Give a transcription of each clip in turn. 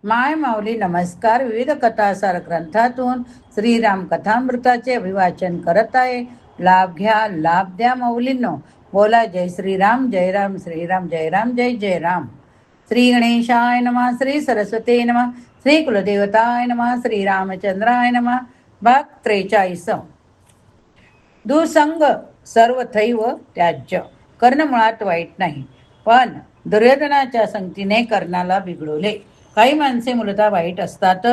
माय माऊली नमस्कार. विविध कथासार ग्रंथातून श्रीराम कथामृताचे अभिवाचन करत आहे. लाभ घ्या, लाभ द्या माऊलींनो. बोला जय श्रीराम, जय राम, श्रीराम, जय राम, जय जय राम. श्री गणेशाय नमः, श्री सरस्वती नमः, श्री कुलदेवताय नमः, श्री रामचंद्राय नमः. भाग 43. दुसंग सर्वथैव त्याज्य. कर्ण मुळात वाईट नाही, पण दुर्योधनाच्या संगतीने कर्णाला बिघडवले. काही माणसे मूलतः वाईट असतात,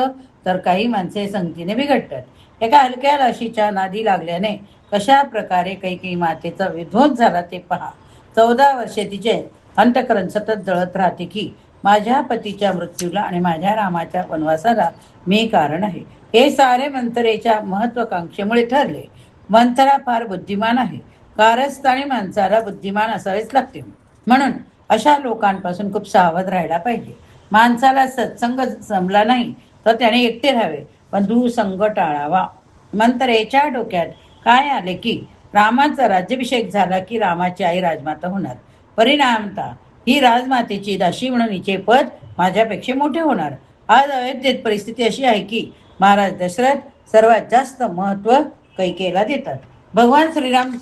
तर काही माणसे संगतीने बिघडतात. एका हलक्या लाशीच्या नादी लागल्याने कशा प्रकारे काही मातेचा विध्वंस झाला ते पहा. 14 वर्षे तिचे अंतःकरण सतत जळत राहते की माझ्या पतीच्या मृत्यूला आणि माझ्या रामाच्या वनवासाला मी कारण आहे. हे सारे मंथरेच्या महत्वाकांक्षेमुळे ठरले. मंथरा फार बुद्धिमान आहे. कारस्थानी माणसाला बुद्धिमान असावेच लागते. म्हणून अशा लोकांपासून खूप सावध राहायला पाहिजे. माणसाला सत्संग जमला नाही तर त्याने एकटे राहावे, पण दुसंग टाळावा. मंथरेच्या डोक्यात काय आले की रामाचा राज्याभिषेक झाला की रामाची आई राजमाता होणार. परिणामतः ही राजमातेची दासी म्हणून हिचे पद माझ्यापेक्षा मोठे होणार. आज अयोध्येत परिस्थिती अशी आहे की महाराज दशरथ सर्वात जास्त महत्व कैकेयीला देतात. भगवान श्रीराम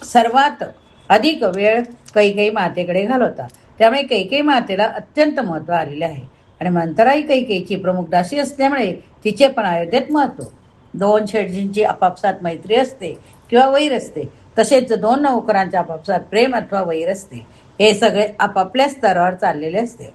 सर्वात अधिक वेळ कैकेयी मातेकडे घालवतात. त्यामुळे कैकेयी मातेला अत्यंत महत्व आलेले आहे. आणि मंथरा ही कैकेयीची प्रमुख दासी असल्यामुळे तिचे पण अयोध्येत महत्व. 2 शेठजींची आपापसात मैत्री असते किंवा वैर असते, तसेच 2 नौकरांचे आपापसात प्रेम अथवा वैर असते. हे सगळे आपापल्या स्तरावर चाललेले असते.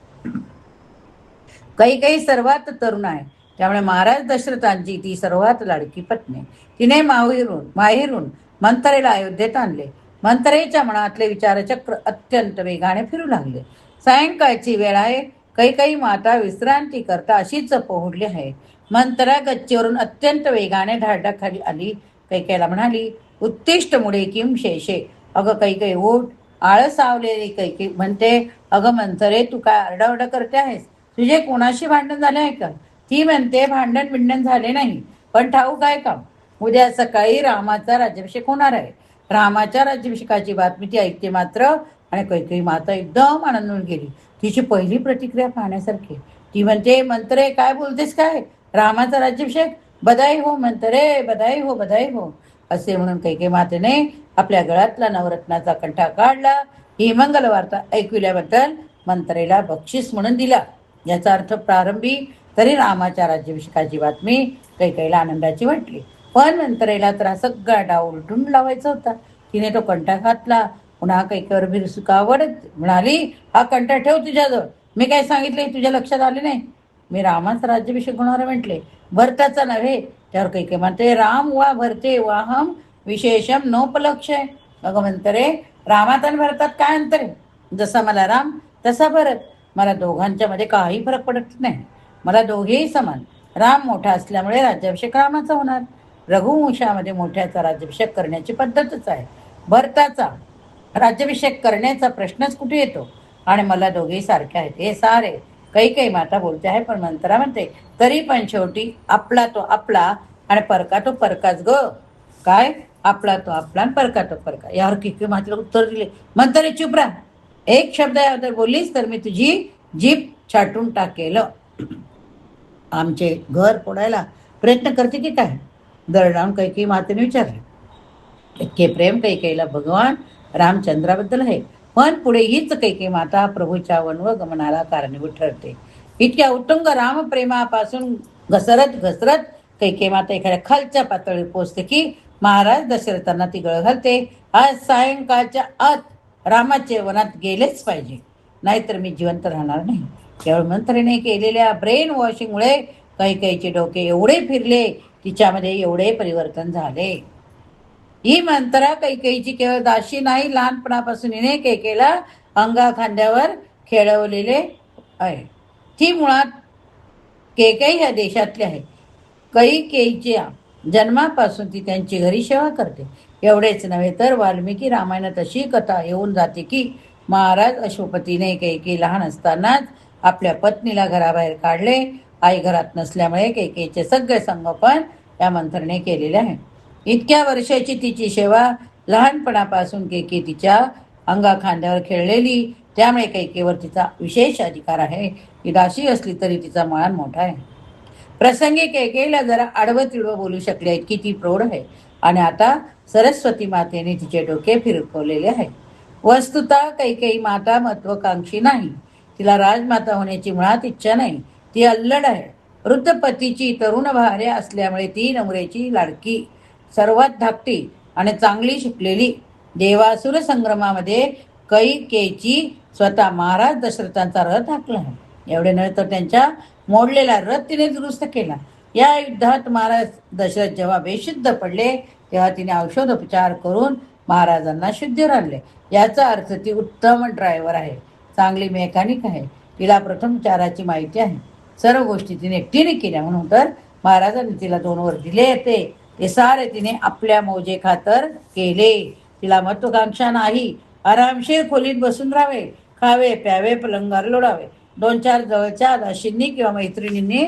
कैकेयी सर्वात तरुण आहे, त्यामुळे महाराज दशरथांची ती सर्वात लाडकी पत्नी. तिने माहेरून मंथरेला अयोध्येत आणले. मंथरेच्या मनातले विचारचक्र अत्यंत वेगाने फिरू लागले. सायंकाळची वेळ आहे. कैकेयी माता विश्रांती करता अशीच पोहोडली आहे. मंथरा गच्चीवरून अत्यंत वेगाने ढाळाखाली आली. कैकेयीला म्हणाली, उत्तिष्ठ मुळे किम शेषे. अगं कैकेयी उठ. आळसावलेली कैकेयी म्हणते, अगं मंथरे तू काय आरडाओरडा करते आहेस? तुझे कोणाशी भांडण झाले आहे का? ती म्हणते, भांडण बिंडण झाले नाही, पण ठाऊक आहे का, उद्या सकाळी रामाचा राज्याभिषेक होणार आहे. रामाच्या राज्याभिषेकाची बातमी ती ऐकते मात्र, आणि कैकेयी माता एकदम आनंदून गेली. तिची पहिली प्रतिक्रिया पाहण्यासारखी. ती म्हणते, मंथरे काय बोलतेस काय? रामाचा राज्याभिषेक? बधाई हो मंथरे, बधाई हो, बधाई हो. असे म्हणून कैकेयी मातेने आपल्या गळ्यातला नवरत्नाचा कंठा काढला. ही मंगल वार्ता ऐकल्याबद्दल मंथरेला बक्षीस म्हणून दिला. याचा अर्थ प्रारंभी तरी रामाच्या राज्याभिषेकाची बातमी कैकेयीला आनंदाची वाटली, पण मंथरेला तर हा सगळा डाव उलटून लावायचा होता. तिने तो कंठा घातला. पुन्हा कैकेयीवर भिरसुकावत म्हणाली, हा कंठा ठेव तुझ्याजवळ. मी काय सांगितले तुझ्या लक्षात आले नाही? मी रामाचा राज्याभिषेक होणार म्हटले, भरताचा नव्हे. त्यावर कैकेयी म्हणते, राम वा भरते वाहम विशेषम नोपलक्ष्य. अगं मंथरे, रामात आणि भरतात काय अंतर आहे? जसा मला राम तसा भरत. मला दोघांच्या मध्ये काही फरक पडत नाही. मला दोघेही समान. राम मोठा असल्यामुळे राज्याभिषेक रामाचा होणार. रघुवंशामध्ये मोठ्याचा राज्याभिषेक करण्याची पद्धतच आहे. भरताचा राज्याभिषेक करण्याचा प्रश्नच कुठे येतो? आणि मला दोघेही सारखे आहेत. हे सारे कैकेयी माता बोलते आहे, पण मंथरा म्हणते, तरी पण शेवटी आपला तो आपला आणि परका तो परकाच ग. काय? आपला तो आपला आणि परका तो परका. यावर कैकेयी मातेला उत्तर दिले, मंथरे चुप राहा. एक शब्द याबद्दल बोललीस तर मी तुझी जीभ छाटून टाकेल. आमचे घर फोडायला प्रयत्न करते की काय? दरडावून कैकेयी मातेने विचारले. इतके प्रेम कैकेयीला भगवान रामचंद्राबद्दल आहे, पण पुढे हीच कैकेयी माता प्रभूच्या वनगमनाला कारणीभूत ठरते. इतक्या उत्तुंग रामप्रेमापासून घसरत घसरत कैकेयी माता एखाद्या खालच्या पातळीवर पोहोचते की महाराज दशरथांना ती गळ घालते, आज सायंकाळच्या आत रामाचे वनात गेलेच पाहिजे, नाहीतर मी जिवंत राहणार नाही. केवळ मंथरेने केलेल्या ब्रेन वॉशिंगमुळे कैकेयीचे डोके एवढे फिरले, तिच्यामध्ये एवढे परिवर्तन झाले. ही मंथरा कैकेयीची केवळ दाशी नाही, लहानपणापासून हिने कैकेयीला अंगा खांद्यावर खेळवलेले आहे. ती मुळात कैकेयी ह्या देशातली आहे. कैकेयीच्या जन्मापासून ती त्यांची घरी सेवा करते. एवढेच नव्हे तर वाल्मिकी रामायणात अशी कथा येऊन जाते की महाराज अश्वपतीने कैकेयी लहान असतानाच आपल्या पत्नीला घराबाहेर काढले. आई घरात नसल्यामुळे कैकेयीचे सगळे संगोपन या मंथरेने केलेले आहे. इतक्या वर्षाची तिची सेवा, लहानपणापासून कैकेयी तिच्या अंगा खांद्यावर खेळलेली त्यामुळे कैकेवर तिचा विशेष अधिकार आहे. ही दासी असली तरी तिचा मान मोठा आहे. प्रसंगी कैकेयीला जरा आडवं तिडवं बोलू शकले इतकी ती प्रौढ आहे. आणि आता सरस्वती मातेने तिचे डोके फिरकवलेले आहे. वस्तुतः कैकेयी माता महत्वाकांक्षी नाही. तिला राजमाता होण्याची मुळात इच्छा नाही. ती अल्लड आहे. वृद्ध पतीची तरुण भार्या असल्यामुळे ती नवऱ्याची लाडकी, सर्वात धाकटी आणि चांगली शिकलेली. देवासुर संग्रामामध्ये कैकेयीची स्वतः महाराज दशरथांचा रथ हाकला आहे. एवढे नव्हे तर त्यांच्या मोडलेला रथ तिने दुरुस्त केला. या युद्धात महाराज दशरथ जेव्हा बेशुद्ध पडले तेव्हा तिने औषधोपचार करून महाराजांना शुद्धीवर आणले. याचा अर्थ ती उत्तम ड्रायव्हर आहे, चांगली मेकॅनिक आहे. तिला प्रथमचाराची माहिती आहे. सर्व गोष्टी तिने एकटीने केल्या म्हणून तर महाराजांनी तिला 2 वर दिले ते सारे तिने आपल्या मौजे खातर केले. तिला महत्वाकांक्षा नाही. आरामशीर खोलीत बसून राहावे, खावे प्यावे, पलंगावर लोळावे. 2-4 जवळच्या दाशींनी किंवा मैत्रिणींनी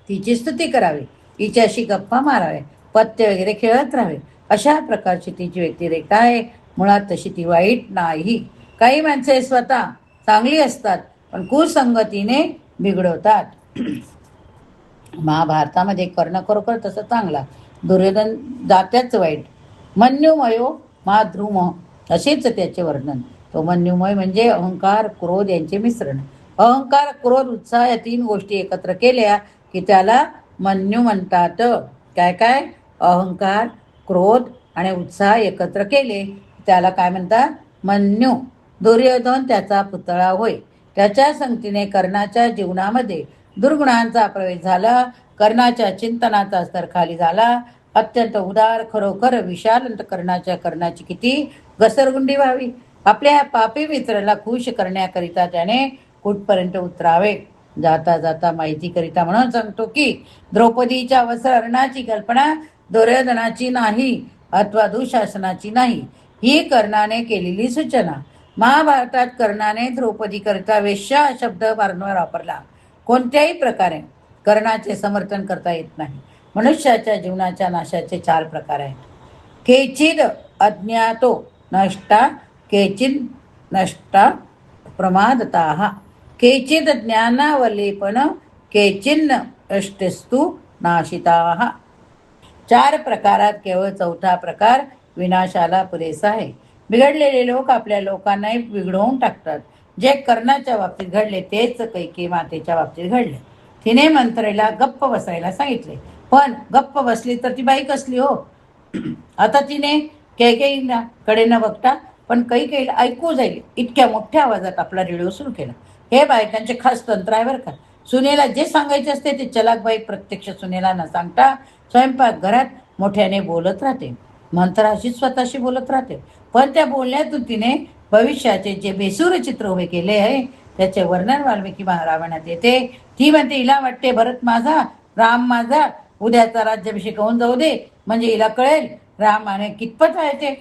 तिची स्तुती करावी, तिच्याशी गप्पा मारावे, पत्ते वगैरे खेळत राहावे. अशा प्रकारची तिची व्यक्तिरेखा आहे. मुळात तशी ती वाईट नाही. काही माणसे स्वतः चांगली असतात पण कुसंगतीने बिघडवतात. महाभारतामध्ये कर्ण खरोखर तसं चांगला, दुर्योधन जात्याच वाईट. मन्युमयो माध्रुम असेच त्याचे वर्णन. तो मन्युमय म्हणजे अहंकार क्रोध यांचे मिश्रण. अहंकार क्रोध उत्साह या 3 गोष्टी एकत्र केल्या की त्याला मन्यू म्हणतात. काय काय? अहंकार क्रोध आणि उत्साह एकत्र केले त्याला काय म्हणतात? मन्यू. दुर्योधन त्याचा पुतळा होय. त्याच्या संगतीने कर्णाच्या जीवनामध्ये दुर्गुणांचा प्रवेश झाला. कर्णाच्या चिंतनाचा स्तर खाली झाला. अत्यंत उदार, खरोखर विशाल कर्णाची किती घसरगुंडी व्हावी. आपल्या पापी मित्राला खुश करण्याकरिता त्याने कुठपर्यंत उतरावे. जाता जाता माहिती करिता म्हणून सांगतो की द्रौपदीच्या वस्त्रहरणाची कल्पना दुर्योधनाची नाही अथवा दुःशासनाची नाही. ही कर्णाने केलेली सूचना. महाभारतात कर्णाने द्रौपदी करिता वेश्या हा शब्द वारंवार वापरला. कोणत्याही प्रकारे कर्णाचे समर्थन करता येत नाही. मनुष्याच्या जीवनाच्या नाशाचे 4 प्रकार आहेत. केचिद अज्ञातो नष्टा, केचिद नष्टा प्रमादताः, केचिद ज्ञानावलेपन, केचिन्न अष्टस्तु नाशिताः. 4 प्रकारात केवळ 4था प्रकार विनाशाला पुरेसा आहे. बिघडलेले लोक आपल्या लोकांनाही बिघडवून टाकतात. जे कर्णाच्या बाबतीत घडले तेच कैकेयी मातेच्या बाबतीत घडले. तिने मंत्रेला गप्प बसायला सांगितले, पण गप्प बसली तर ती बाई कसली हो. आता तिने कैकेयीला कडे न बघता पण कैकेयीला ऐकू जाईल इतक्या मोठ्या आवाजात आपला रेडिओ सुरू केला. हे बायकांचे खास तंत्र आहे बरं का. सुनेला जे सांगायचे असते ते चलाकबाई प्रत्यक्ष सुनेला न सांगता स्वयंपाकघरात मोठ्याने बोलत राहते. मंत्राशी स्वतःशी बोलत राहते. पण त्या बोलण्यातून तिने भविष्याचे जे बेसूर चित्र उभे केले आहे त्याचे वर्णन वाल्मिकी रामायणात येते. ती म्हणते हिला वाटते भरत माझा, राम माझा, उद्याचा राज्याभिषेक होऊन जाऊ दे म्हणजे हिला कळेल रामाने कितपत आहे ते.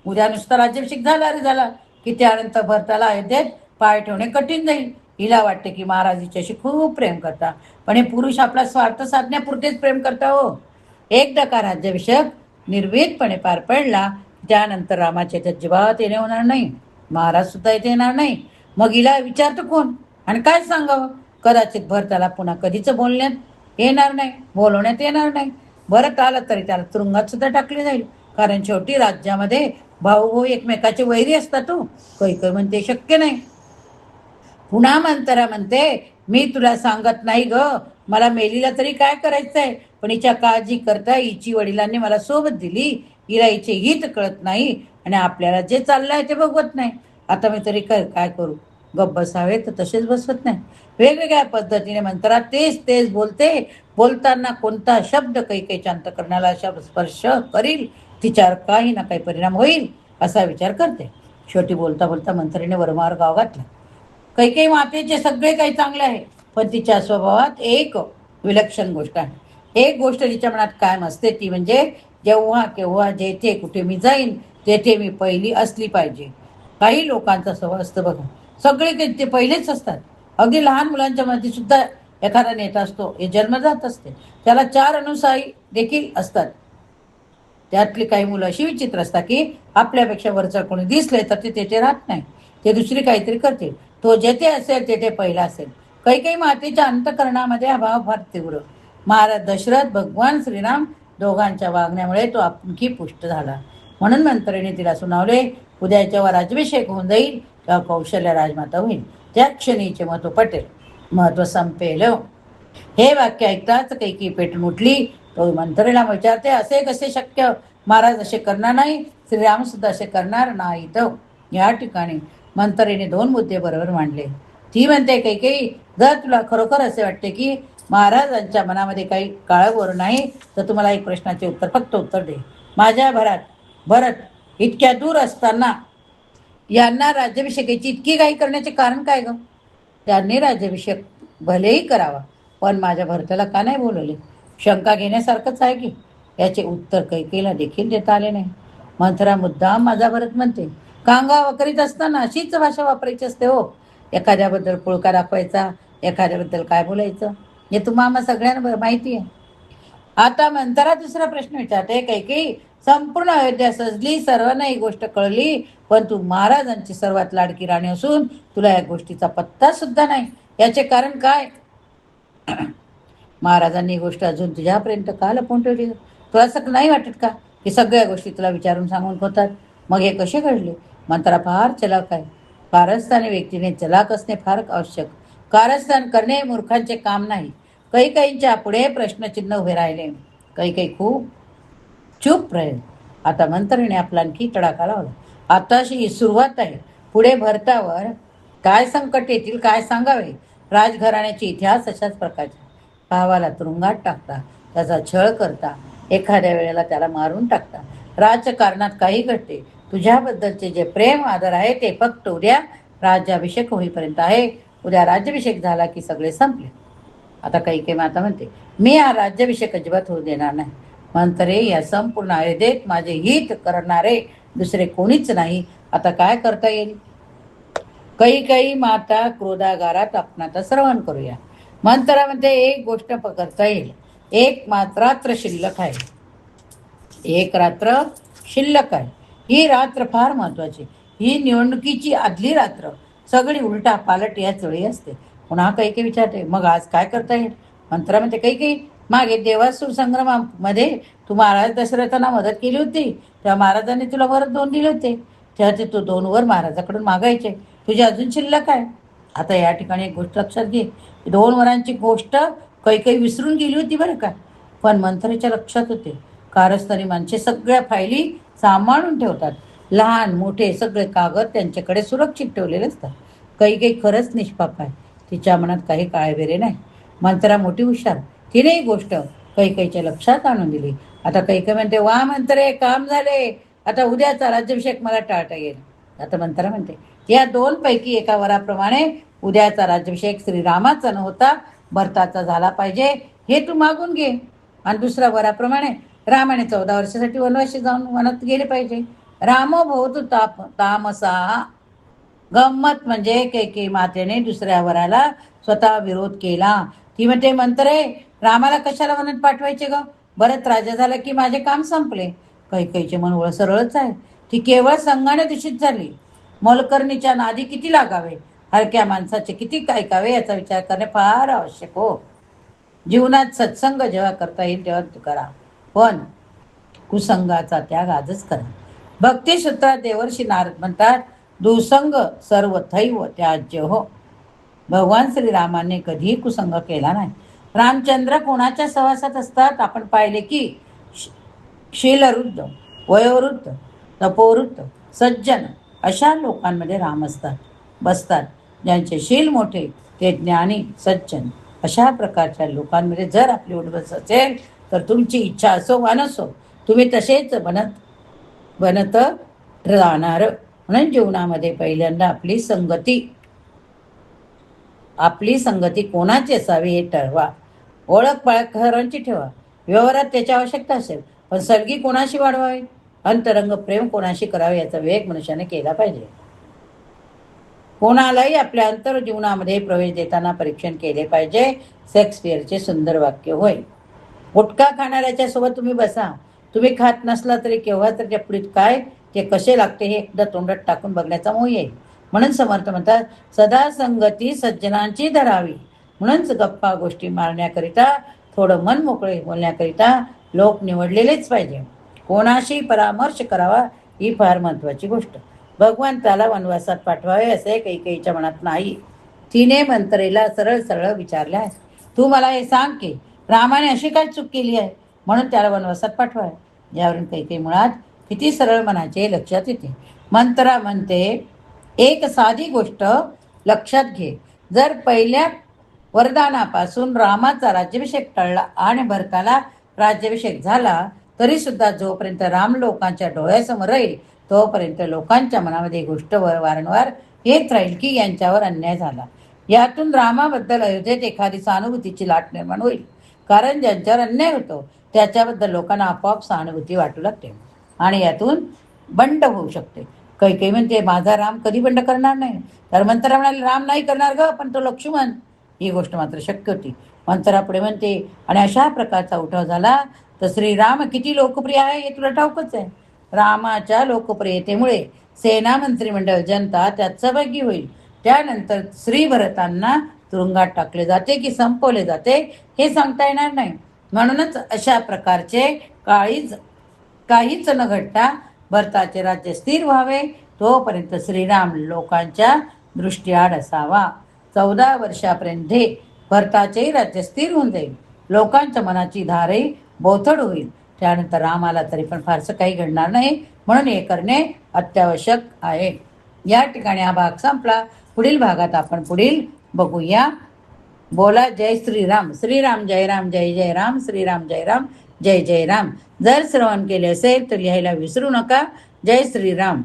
उद्या नुसता राज्याभिषेक झाला रे झाला की त्यानंतर भरताला अयोध्येत पाय ठेवणे कठीण जाईल. हिला वाटते की महाराज हिच्याशी खूप प्रेम करता, पण हे पुरुष आपला स्वार्थ साधण्यापुरतेच प्रेम करता हो. एकदा का राज्याभिषेक निर्भीतपणे पार पडला त्यानंतर रामाच्या अजिबात येणे होणार नाही. महाराज सुद्धा इथे येणार नाही. मग हिला विचारतो कोण आणि काय सांगावं. कदाचित भरताला पुन्हा कधीच बोलण्यात येणार नाही, बोलवण्यात येणार नाही. भरत आला तरी त्याला तुरुंगात सुद्धा टाकले जाईल. कारण शेवटी राज्यामध्ये भाऊ भाऊ एकमेकाचे वैरी असतात हो. कैकेयी म्हणते शक्य नाही. पुन्हा मंतरा म्हणते मी तुला सांगत नाही ग, मला मेलीला तरी काय करायचंय, पण हिच्या काळजी करता हिची वडिलांनी मला सोबत दिली. हिला हिचे हित कळत नाही आणि आपल्याला जे चाललंय ते बघवत नाही. आता मी तरी काय करू. गप्प बसावे तर तसेच बसवत नाही. वेगवेगळ्या पद्धतीने मंत्रात तेच तेच बोलते. बोलताना कोणता शब्द कैकेयीच्या अंतःकरणाला स्पर्श करील, तिच्यावर काही ना काही परिणाम होईल असा विचार करते. शेवटी बोलता बोलता मंत्रीने वर्मावर गाव घातला. कैकेयी मातेचे सगळे काही चांगले आहे, पण तिच्या स्वभावात एक विलक्षण गोष्ट आहे. एक गोष्ट तिच्या मनात कायम असते ती म्हणजे जेव्हा केव्हा जेथे कुठे मी जाईन तेथे मी पहिली असली पाहिजे. काही लोकांचा स्वभाव असतं बघा, सगळे ते पहिलेच असतात. अगदी लहान मुलांच्या मध्ये सुद्धा एखादा नेता असतो, हे जन्मजात असते. त्याला 4 अनुसारी देखील असतात. त्यातली काही मुलं अशी विचित्र असतात की आपल्यापेक्षा वरचा कोणी दिसले तर ते तेथे राहत नाही, ते दुसरी काहीतरी करतील. तो जेथे असेल तेथे पहिला असेल. कैकेयी मातेच्या अंतःकरणामध्ये हा भाव फार तीव्र. महाराज दशरथ, भगवान श्रीराम दोघांच्या वागण्यामुळे तो आणखी पुष्ट झाला. म्हणून मंत्रीने तिला सुनावले, उद्या जेव्हा राज्याभिषेक होऊन जाईल तेव्हा कौशल्य राजमाता होईल. त्या क्षणीचे महत्व पटेल, महत्व संपेल. हे वाक्य ऐकताच कैकेयी पेटून उठली. तो मंत्रीला विचारते, असे कसे शक्य? महाराज असे करणार नाही, श्रीराम सुद्धा असे करणार नाहीत. या ठिकाणी मंत्रीने दोन मुद्दे बरोबर मांडले. ती म्हणते, कैकेयी, जर तुला खरोखर असे वाटते की महाराजांच्या मनामध्ये काही काळगोर नाही, तर तुम्हाला एक प्रश्नाचे उत्तर, फक्त उत्तर दे. माझ्या भरत इतक्या दूर असताना यांना राज्याभिषेकाची इतकी घाई करण्याचे कारण काय ग? त्यांनी राज्याभिषेक भलेही करावा, पण माझ्या भरताला का नाही बोलवले? शंका घेण्यासारखंच आहे की. याचे उत्तर कैकेयीला देखील देता आले नाही. मंथरा मुद्दाम माझा भरत म्हणते. कांगा वकरीत असताना अशीच भाषा वापरायची असते हो. एखाद्याबद्दल पुळका दाखवायचा, एखाद्याबद्दल काय बोलायचं, हे तुम्हाला सगळ्यांना माहिती आहे. आता मंथरा दुसरा प्रश्न विचारते, कैकेयी, संपूर्ण अयोध्या सजली, सर्वांना ही गोष्ट कळली, पण तू महाराजांची सर्वात लाडकी राणी असून तुला या गोष्टीचा पत्ता सुद्धा नाही. याचे कारण काय? महाराजांनी ही गोष्ट अजून तुझ्यापर्यंत का लपवून ठेवली? तुला असं नाही वाटत का की सगळ्या गोष्टी तुला विचारून सांगून होतात? मग हे कसे घडले? मंत्रा फार चलाक आहे. कारस्थानी व्यक्तीने चलाक असणे फार आवश्यक. कारस्थान करणे मूर्खांचे काम नाही. कैकेयींच्या पुढे प्रश्नचिन्ह उभे राहिले. कैकेयी खूप चूप राहील. आता मंत्रीने आपला आणखी तडाखा लावला. आताशी ही सुरुवात आहे. पुढे भरतावर काय संकट येतील काय सांगावे. राजघराण्याचे इतिहास अशाच प्रकारचे. भावाला तुरुंगात टाकता, त्याचा छळ करता, एखाद्या वेळेला त्याला मारून टाकता. राजकारणात काही घडते. तुझ्याबद्दलचे जे प्रेम आदर आहे ते फक्त उद्या राज्याभिषेक होईपर्यंत आहे. उद्या राज्याभिषेक झाला की सगळे संपले. आता कैकेयी माता म्हणते, मी हा राज्याभिषेक अजिबात होऊ देणार नाही. मंत्रे, या संपूर्ण अयोध्येत माझे हित करणारे दुसरे कोणीच नाही. आता काय करता येईल? कैकेयी माता क्रोधागारात आपण आता श्रवण करूया. मंत्रा म्हणते, एक गोष्ट करता येईल. एक मात्र रात्र शिल्लक आहे. एक रात्र शिल्लक आहे. ही रात्र फार महत्वाची. ही निवडणुकीची आदली रात्र. सगळी उलटा पालट याच वेळी असते. पुन्हा कैकेयी विचारते, मग आज काय करता येईल? मंत्रा म्हणते, कैकेयी, मागे देवासूर संग्रामामध्ये तू महाराज दशरथांना मदत केली होती, तेव्हा महाराजांनी तुला वरच 2 दिले होते. तेव्हा ते तू 2 वर महाराजाकडून मागायचे. तुझी अजून शिल्लक आहे. आता या ठिकाणी एक गोष्ट लक्षात घे. 2 वरांची गोष्ट कैकेयी विसरून गेली होती बरं का, पण मंत्रीच्या लक्षात होते. कारस्थानी माणसे सगळ्या फायली सांभाळून ठेवतात. लहान मोठे सगळे कागद त्यांच्याकडे सुरक्षित ठेवलेले असतात. कैकेयी खरंच निष्पाप आहे. तिच्या मनात काही काळबेरे नाही. मंत्रा मोठी हुशार. तिने ही गोष्ट कैकेयीच्या लक्षात आणून दिली. आता कैकेयी म्हणते, वा मंत्रे, काम झाले. आता उद्याचा राज्याभिषेक मला टाळता येईल. आता मंत्रा म्हणते, या 2 पैकी एका वराप्रमाणे उद्याचा राज्याभिषेक श्रीरामाचा न होता भरताचा झाला पाहिजे, हे तू मागून घे. आणि दुसऱ्या वराप्रमाणे रामाने 14 वर्षासाठी वनवासी जाऊन वनात गेले पाहिजे. रामो भवतु तामसा. गंमत म्हणजे कैकेयी मातेने दुसऱ्या वराला स्वतः विरोध केला. ती म्हणते, मंत्रे, रामाला कशाला वनात पाठवायचे ग? भरत राजा झाला की माझे काम संपले. कैकेयीचे मन सरळच आहे. ती केवळ संघाने दूषित झाली. मोलकर्णीच्या नादी किती लागावे, हलक्या माणसाचे किती ऐकावे याचा विचार करणे फार आवश्यक हो. जीवनात सत्संग जेव्हा करता येईल तेव्हा तू करा, पण कुसंगाचा त्याग आजच करा. भक्तिसूत्रात देवर्षी नारद म्हणतात, दुसंग सर्वथैव त्याज्य हो. भगवान श्रीरामाने कधीही कुसंग केला नाही. रामचंद्र कोणाच्या सहवासात असतात? आपण पाहिले की शीलवृद्ध, वयोवृद्ध, तपोवृद्ध, सज्जन अशा लोकांमध्ये राम बसतात. ज्यांचे शील मोठे ते ज्ञानी सज्जन. अशा प्रकारच्या लोकांमध्ये जर आपली उठबस असेल तर तुमची इच्छा असो वा नसो, तुम्ही तसेच बनत राहणार. म्हणून जीवनामध्ये पहिल्यांदा आपली संगती कोणाची असावी हे ठरवा. ओळख पाळखरांची ठेवा. व्यवहारात त्याची आवश्यकता असेल, पण सलगी कोणाशी वाढवावी, अंतरंग प्रेम कोणाशी करावे याचा विवेक मनुष्याने केला पाहिजे. कोणालाही आपल्या अंतर जीवनामध्ये प्रवेश देताना परीक्षण केले पाहिजे. शेक्सपियरचे सुंदर वाक्य होय. गुटखा खाणाऱ्याच्या सोबत तुम्ही बसा. तुम्ही खात नसला तरी केव्हा तर त्या पुढीत काय ते कसे लागते हे एकदा तोंडात टाकून बघण्याचा मोह येईल. म्हणून समर्थ म्हणतात, सदा संगती सज्जनांची धरावी. म्हणूनच गप्पा गोष्टी मारण्याकरिता, थोडं मन मोकळे बोलण्याकरिता लोक निवडलेलेच पाहिजे. कोणाशी परामर्श करावा ही फार महत्वाची गोष्ट. भगवान त्याला वनवासात पाठवावे असे कैकेयीच्या मनात नाही. तिने मंत्रेला सरळ सरळ विचारले, तू मला हे सांग की रामाने अशी काय चूक केली आहे म्हणून त्याला वनवासात पाठवावे. यावरून कैकेयी मुळात किती सरळ मनाचे लक्षात येते. मंत्रा म्हणते, एक साधी गोष्ट लक्षात घे. जर पहिल्या वरदानापासून रामाचा राज्याभिषेक टळला आणि भरताला राज्याभिषेक झाला, तरी सुद्धा जोपर्यंत राम लोकांच्या डोळ्यासमोर राहील तोपर्यंत लोकांच्या मनामध्ये गोष्ट वारंवार येत राहील की यांच्यावर अन्याय झाला. यातून रामाबद्दल अयोध्येत एखादी सहानुभूतीची लाट निर्माण होईल. कारण ज्यांच्यावर अन्याय होतो त्याच्याबद्दल लोकांना आपोआप सहानुभूती वाटू लागते आणि यातून बंड होऊ शकते. कैकेयी म्हणते, माझा राम कधी बंड करणार नाही. तर मंत्रा म्हणाले, राम नाही करणार ग, पण तो लक्ष्मण. ही गोष्ट मात्र शक्य होती. मंत्रा पुढे म्हणते, आणि अशा प्रकारचा उठाव झाला तर श्रीराम किती लोकप्रिय आहे हे तुला ठाऊकच आहे. रामाच्या लोकप्रियतेमुळे सेना, मंत्रिमंडळ, जनता त्यात सहभागी होईल. त्यानंतर श्री भरतांना तुरुंगात टाकले जाते की संपवले जाते हे सांगता येणार नाही. म्हणूनच अशा प्रकारचे काहीच न घडता भरताचे राज्य स्थिर व्हावे तोपर्यंत श्रीराम लोकांच्या दृष्टीआड असावा. 14 वर्षापर्यंत भरताचेही राज्य स्थिर होऊन जाईल. लोकांच्या मनाची धारही बोथड होईल. त्यानंतर रामाला तरी पण फारसं काही घडणार नाही. म्हणून हे करणे अत्यावश्यक आहे. या ठिकाणी हा भाग संपला. पुढील भागात आपण पुढील बघूया. बोला जय श्रीराम. श्रीराम जय राम, जय जय राम. श्रीराम जय राम, जय जय राम. जर श्रवण केले असेल तर लिहायला विसरू नका. जय श्रीराम.